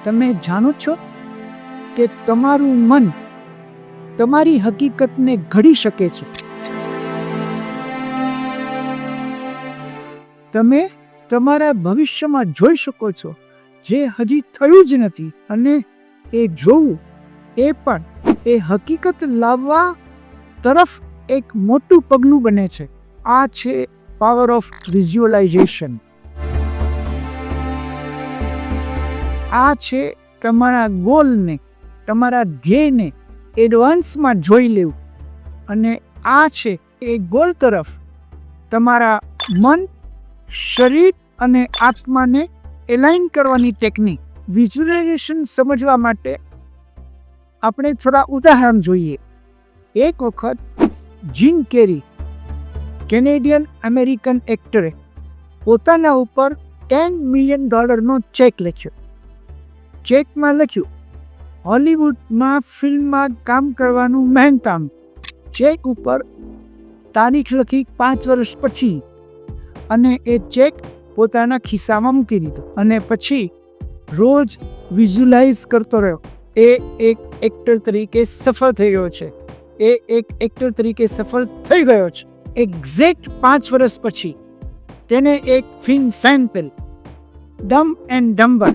તમે જાણો છો કે તમારું મન તમારી હકીકતને ઘડી શકે છે. તમે તમારા ભવિષ્યમાં જોઈ શકો છો જે હજી થયું જ નથી, અને એ જોવું એ પણ એ હકીકત લાવવા તરફ એક મોટું પગલું બને છે. આ છે પાવર ઓફ વિઝ્યુઅલાઇઝેશન. આ છે તમારા ગોલને, તમારા ધ્યેયને એડવાન્સમાં જોઈ લેવું, અને આ છે એ ગોલ તરફ તમારા મન, શરીર અને આત્માને એલાઇન કરવાની ટેકનિક. વિઝ્યુલાઇઝેશન સમજવા માટે આપણે થોડા ઉદાહરણ જોઈએ. એક વખત જીમ કેરી, કેનેડિયન અમેરિકન એક્ટરે પોતાના ઉપર $10 મિલિયન ચેક લખ્યો. ચેકમાં લખ્યું, હોલિવૂડમાં ફિલ્મમાં કામ કરવાનું મહેનતાણું. ચેક ઉપર તારીખ લખી 5 વર્ષ પછી, અને એ ચેક પોતાના ખિસ્સામાં મૂકી દીધો. અને પછી રોજ વિઝ્યુલાઇઝ કરતો રહ્યો. એ એક એક્ટર તરીકે સફળ થઈ ગયો છે. એ એક એક્ટર તરીકે સફળ થઈ ગયો છે. એક્ઝેક્ટ 5 વર્ષ પછી તેને એક ફિલ્મ સાઇન કરી, ડમ્બ એન્ડ ડમ્બર,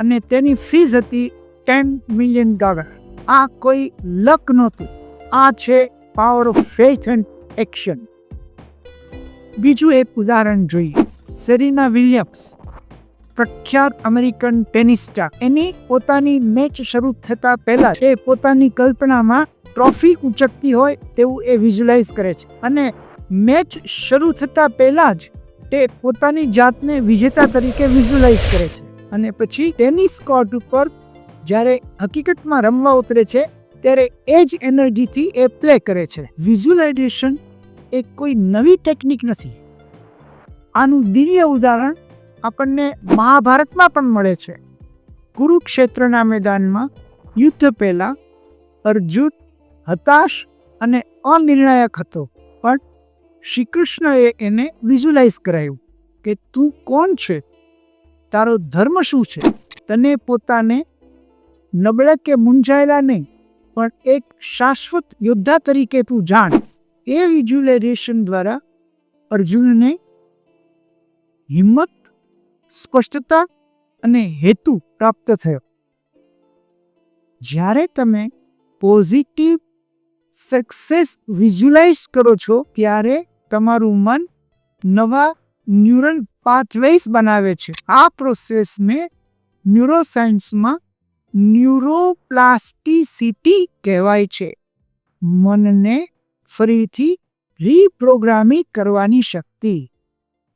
અને તેની ફીસ હતી $10 મિલિયન. આ કોઈ લક નહોતું. આ છે power of faith and action. બીજું એક ઉદાહરણ જોઈએ. સેરેના વિલિયમ્સ, પ્રખ્યાત અમેરિકન ટેનિસ સ્ટાર, એની પોતાની મેચ શરૂ થતા પહેલા એ પોતાની કલ્પનામાં ટ્રોફી ઉંચકતી હોય તેવું એ વિઝ્યુલાઇઝ કરે છે, અને મેચ શરૂ થતા પહેલા જ તે પોતાની જાતને વિજેતા તરીકે વિઝ્યુલાઇઝ કરે છે. અને પછી ટેનિસ કોર્ટ ઉપર જ્યારે હકીકતમાં રમવા ઉતરે છે ત્યારે એ જ એનર્જીથી એ પ્લે કરે છે. વિઝ્યુલાઇઝેશન એ કોઈ નવી ટેકનિક નથી. આનું દિવ્ય ઉદાહરણ આપણને મહાભારતમાં પણ મળે છે. કુરુક્ષેત્રના મેદાનમાં યુદ્ધ પહેલા અર્જુન હતાશ અને અનિર્ણાયક હતો, પણ શ્રી કૃષ્ણએ એને વિઝ્યુલાઇઝ કરાયું કે તું કોણ છે, તારો ધર્મ શું છે, તને પોતાને નબળા કે મૂંઝાયેલા નહીં, પણ એક શાશ્વત યોદ્ધા તરીકે તું જાણ. એ વિઝ્યુલાઇઝેશન દ્વારા અર્જુનને હિંમત, સ્પષ્ટતા અને હેતુ પ્રાપ્ત થયો. જ્યારે તમે પોઝિટિવ સક્સેસ વિઝ્યુલાઇઝ કરો છો ત્યારે તમારું મન નવા ન્યુરલ પાથવેઝ બનાવે છે. આ પ્રોસેસને ન્યુરોસાયન્સમાં ન્યુરોપ્લાસ્ટિસિટી કહેવાય છે. મનને ફરીથી રીપ્રોગ્રામિંગ કરવાની શક્તિ.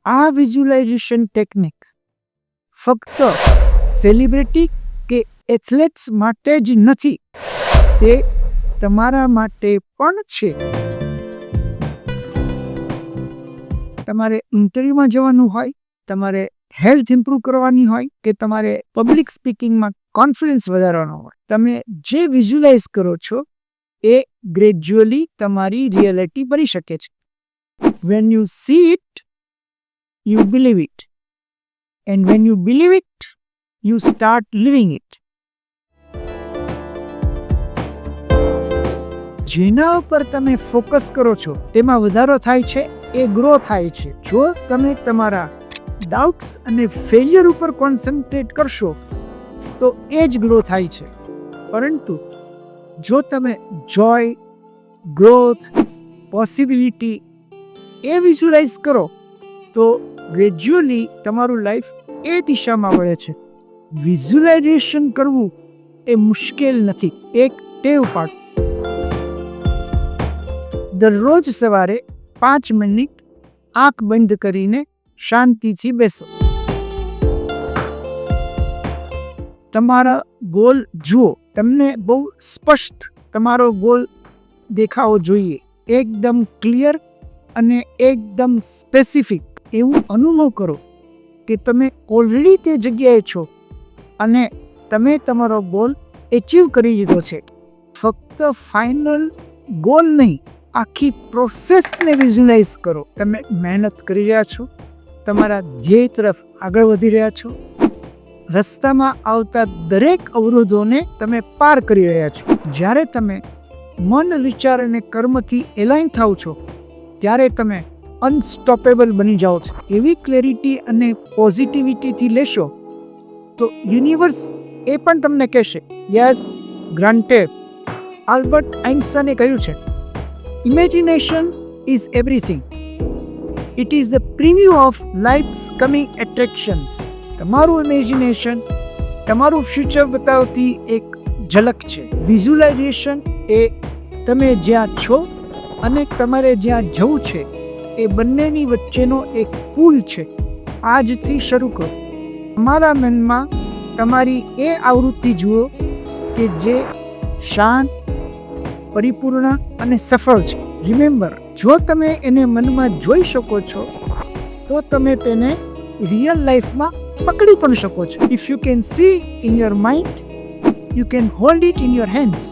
આ વિઝ્યુલાઇઝેશન ટેકનિક ફક્ત સેલિબ્રિટી કે એથ્લેટ્સ માટે જ નથી, તે તમારા માટે પણ છે. તમારે ઇન્ટરવ્યુમાં જવાનું હોય, તમારે હેલ્થ ઇમ્પ્રૂવ કરવાની હોય, કે તમારે પબ્લિક સ્પીકિંગમાં કોન્ફિડન્સ વધારવાનો હોય, તમે જે વિઝ્યુલાઇઝ કરો છો એ ગ્રેજ્યુઅલી તમારી રિયાલિટી બની શકે છે. When you C it, you believe it, and when you believe it, you start living it. જેના ઉપર તમે ફોકસ કરો છો તેમાં વધારો થાય છે, એ ગ્રો થાય છે. જો તમે તમારા ડાઉટ્સ અને ફેલિયર ઉપર કોન્સન્ટ્રેટ કરશો તો એ જ ગ્રો થાય છે. પરંતુ જો તમે જોય, ગ્રોથ, પોસિબિલિટી એ વિઝ્યુલાઇઝ કરો તો ગ્રેજ્યુઅલી તમારું લાઈફ એ દિશામાં વળે છે. વિઝ્યુલાઇઝેશન કરવું એ મુશ્કેલ નથી, એક ટેવ પાડો. દરરોજ સવારે 5 મિનિટ આંખ બંધ કરીને શાંતિથી બેસો. તમારા ગોલ જુઓ. તમને બહુ સ્પષ્ટ તમારો ગોલ દેખાવો જોઈએ, એકદમ ક્લિયર અને એકદમ સ્પેસિફિક. એવું અનુભવ કરો કે તમે ઓલરેડી તે જગ્યાએ છો અને તમે તમારો ગોલ એચીવ કરી લીધો છે. ફક્ત ફાઇનલ ગોલ નહીં, આખી પ્રોસેસને વિઝ્યુલાઇઝ કરો. તમે મહેનત કરી રહ્યા છો, તમારા ધ્યેય તરફ આગળ વધી રહ્યા છો, રસ્તામાં આવતા દરેક અવરોધોને તમે પાર કરી રહ્યા છો. જ્યારે તમે મન, વિચાર અને કર્મથી એલાઇન થાવ છો ત્યારે તમે અનસ્ટોપેબલ બની જાઓ છો. એવી ક્લેરિટી અને પોઝિટિવિટીથી લેશો તો યુનિવર્સ એ પણ તમને કહેશે યસ ગ્રાન્ટેડ. આલ્બર્ટ આઇન્સ્ટાઈને કહ્યું છે, imagination is everything. It is the preview of life's coming attractions. તમારું ઇમેજિનેશન તમારું ફ્યુચર બતાવતી એક ઝલક છે. વિઝ્યુલાઇઝેશન એ તમે જ્યાં છો અને તમારે જ્યાં જવું છે એ બંનેની વચ્ચેનો એક પુલ છે. આજથી શરૂ કરો. તમારા મનમાં તમારી એ આવૃત્તિ જુઓ કે જે શાંત, પરિપૂર્ણ અને સફળ છે. રિમેમ્બર, જો તમે એને મનમાં જોઈ શકો છો તો તમે તેને રિયલ લાઈફમાં પકડી પણ શકો છો. If you can see in your mind, you can hold it in your hands.